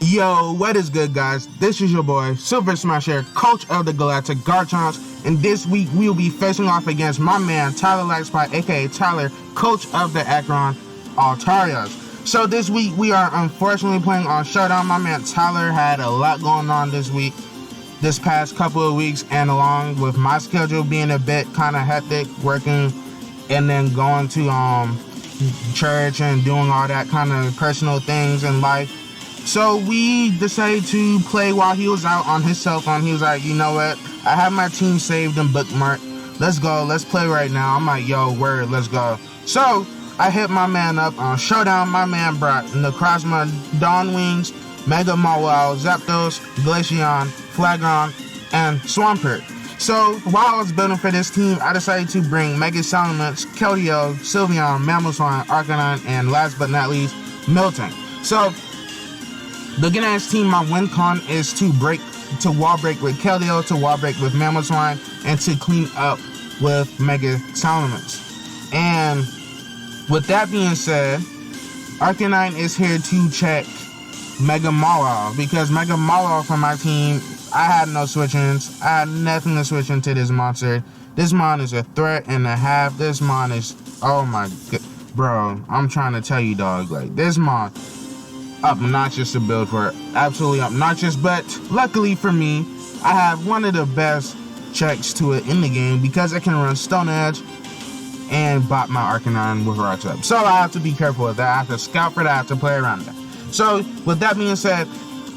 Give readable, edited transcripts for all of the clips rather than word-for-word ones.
Yo, what is good, guys? This is your boy, Silver Smasher, coach of the Galactic Garchomps, and this week we will be facing off against my man, TylorLikesPie, aka Tyler, coach of the Akron Altarias. So this week we are unfortunately playing on Showdown. My man Tyler had a lot going on this past couple of weeks, and along with my schedule being a bit kind of hectic, working and then going to church and doing all that kind of personal things in life. So we decided to play while he was out on his cell phone. He was like, you know what? I have my team saved and bookmarked. Let's go. Let's play right now. I'm like, yo, word, let's go. So I hit my man up on Showdown. My man brought Necrozma, Dawn Wings, Mega Mawile, Zapdos, Glaceon, Flagon, and Swampert. So while I was building for this team, I decided to bring Mega Salamence, Keldeo, Sylveon, Mamoswine, Arcanine, and last but not least, Miltank. So looking at his team, my win con is to wall break with Keldeo, to wall break with Mamoswine, and to clean up with Mega Salamence. And with that being said, Arcanine is here to check Mega Mawile, because Mega Mawile for my team, I had no switch-ins. I had nothing to switch into this monster. This mon is a threat and a half. This mon is, oh my god, bro, I'm trying to tell you, dog, like, this mon obnoxious to build for, absolutely obnoxious. But luckily for me, I have one of the best checks to it in the game, because it can run Stone Edge and bot my Arcanine with Rocks Up. So I have to be careful with that. I have to scout for that. I have to play around that. So with that being said,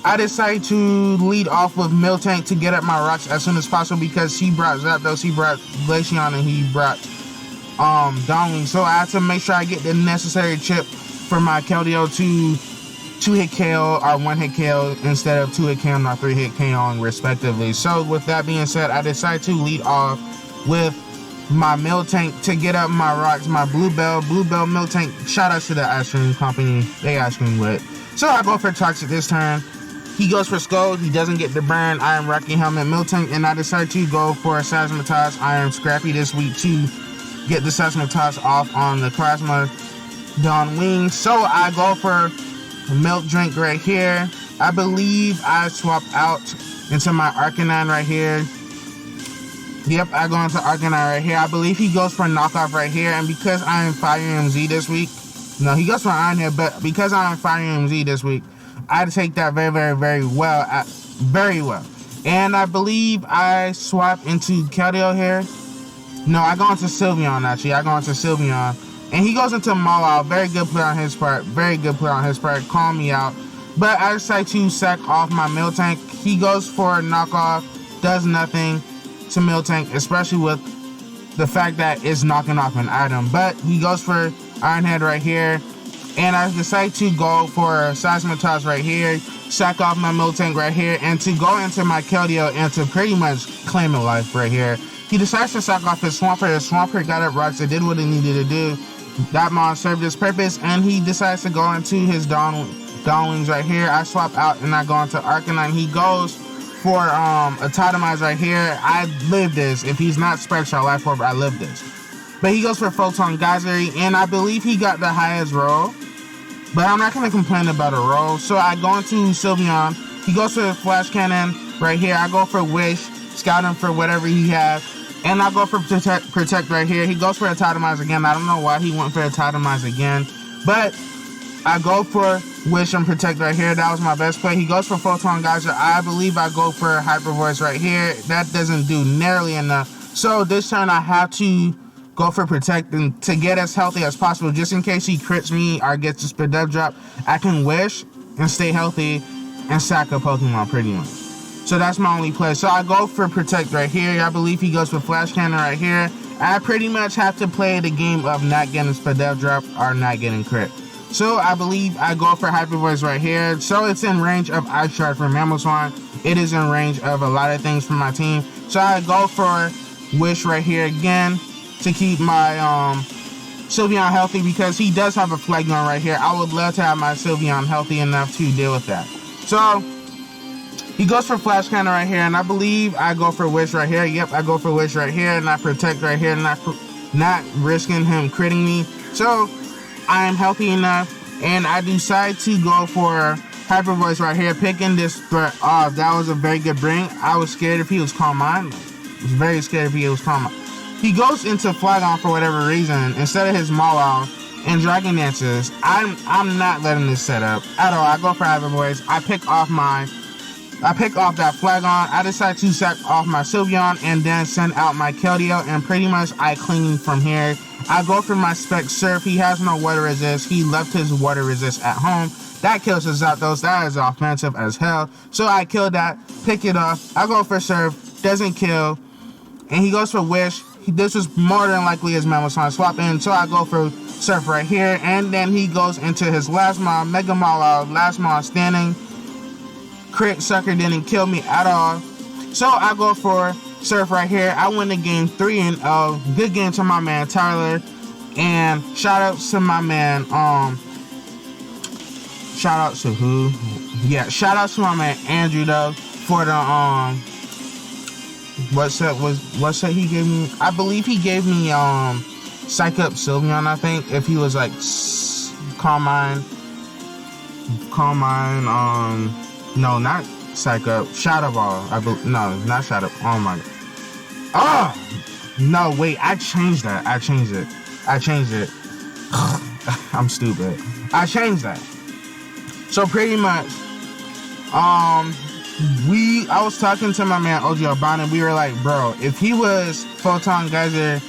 I decided to lead off with Miltank to get at my rocks as soon as possible, because he brought Zapdos, he brought Glaceon, and he brought Dawnwing. So I had to make sure I get the necessary chip for my Keldeo to 2-hit KO or 1-hit KO instead of 2-hit KO or 3-hit KO respectively. So with that being said, I decided to lead off with my Miltank to get up my rocks, my Bluebell Miltank. Shout out to the ice cream company, they ice cream lit. So I go for Toxic this turn. He goes for Scold, he doesn't get the burn. I am Rocky Helmet Miltank, and I decide to go for Seismitoss. I am Scrappy this week to get the Seismitoss off on the Necrozma Dawn Wing. So I go for Milk Drink right here. I believe I swap out into my Arcanine right here. Yep, I go into Arcanine right here. I believe he goes for Knockoff right here, and because I am Fire MZ this week, no, he goes for Iron Head, but because I am Fire MZ this week, I take that very well. And I believe I swap into Keldeo here. No, I go into Sylveon actually. I go into Sylveon. And he goes into Mawile. Very good play on his part. Call me out. But I decide to sack off my Miltank. He goes for knockoff. Does nothing to Miltank, especially with the fact that it's knocking off an item. But he goes for Iron Head right here. And I decide to go for Seismitoss right here. Sack off my Miltank right here. And to go into my Keldeo and to pretty much claim a life right here. He decides to sack off his Swampert. His Swampert got up rocks. It did what it needed to do. That mon served his purpose, and he decides to go into his Dawn Wings right here. I swap out and I go into Arcanine. He goes for a Totemize right here. I live this. If he's not Spectral Life Orb, I live this. But he goes for Photon Geyser, and I believe he got the highest roll. But I'm not going to complain about a roll. So I go into Sylveon. He goes for Flash Cannon right here. I go for Wish, scout him for whatever he has. And I go for Protect right here. He goes for a Totemize again. I don't know why he went for a Totemize again. But I go for Wish and Protect right here. That was my best play. He goes for Photon Geyser. I believe I go for Hyper Voice right here. That doesn't do nearly enough. So this turn I have to go for Protect and to get as healthy as possible. Just in case he crits me or gets a speed up drop, I can Wish and stay healthy and sack a Pokemon pretty much. So that's my only play. So I go for Protect right here. I believe he goes for Flash Cannon right here. I pretty much have to play the game of not getting speed up drop or not getting crit. So I believe I go for Hyper Voice right here. So it's in range of Ice Shard for Mamoswine. It is in range of a lot of things for my team. So I go for Wish right here again to keep my Sylveon healthy, because he does have a Flagon right here. I would love to have my Sylveon healthy enough to deal with that. So he goes for Flash Cannon right here, and I believe I go for Wish right here. Yep, I go for Wish right here, and I Protect right here, not risking him critting me. So I am healthy enough, and I decide to go for Hyper Voice right here, picking this threat off. That was a very good bring. I was scared if he was Calm Mind. I was very scared if he was Calm Mind. He goes into Flagon for whatever reason instead of his Mawile and Dragon Dances. I'm not letting this set up at all. I go for Hyper Voice. I pick off that Flagon. I decide to sack off my Sylveon and then send out my Keldeo, and pretty much I clean from here. I go for my Spec Surf. He has no water resist. He left his water resist at home. That kills his Zapdos. That is offensive as hell. So I kill that, pick it off. I go for Surf, doesn't kill, and he goes for Wish. This was more than likely his Mamoswine swap in, so I go for Surf right here, and then he goes into his last mon, Mega Mawile, last mon standing. Crit Sucker didn't kill me at all, so I go for Surf right here. I win the game 3-0. Good game to my man Tyler, and shout out to my man shout out to who? Yeah, shout out to my man Andrew though for the what set he gave me? I believe he gave me Psych Up Sylveon, I think, if he was like Calm Mind, no, not Psych Up, Shadow Ball. No, not Shadow. Oh my god. Oh no, wait, I changed it. I'm stupid. I changed that. So pretty much, I was talking to my man OG Albana, and we were like, bro, if he was Photon Geyser,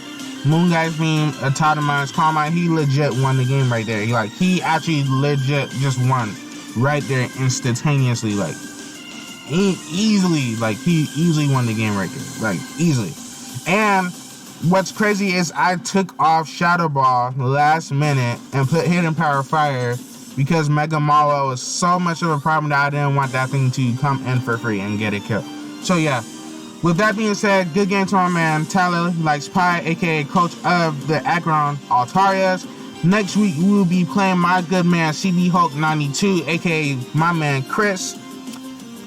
Moon Geyser Beam, Autotomons, Calm Mind, he legit won the game right there. He actually legit just won right there instantaneously, he easily won the game right there, easily. And what's crazy is I took off Shadow Ball last minute and put Hidden Power Fire because Mega Mawile was so much of a problem that I didn't want that thing to come in for free and get a kill. So yeah, with that being said, good game to my man TylorLikesPie, aka coach of the Akron Altarias. Next week we will be playing my good man CB Hulk 92, aka my man Chris,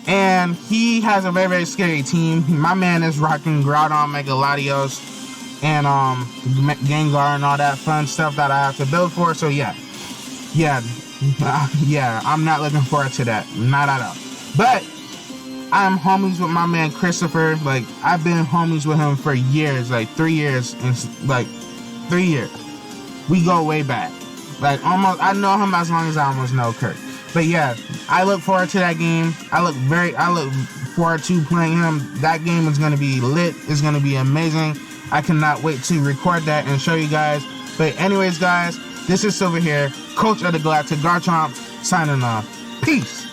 and he has a very, very scary team. My man is rocking Groudon, Mega Latios, and Gengar and all that fun stuff that I have to build for. So yeah, I'm not looking forward to that, not at all. But I'm homies with my man Christopher. I've been homies with him for years, 3 years, and 3 years. We go way back. Almost, I know him as long as I almost know Kurt. But yeah, I look forward to that game. I look forward to playing him. That game is gonna be lit. It's gonna be amazing. I cannot wait to record that and show you guys. But anyways, guys, this is Silver here, coach of the Galactic Garchomps, signing off. Peace.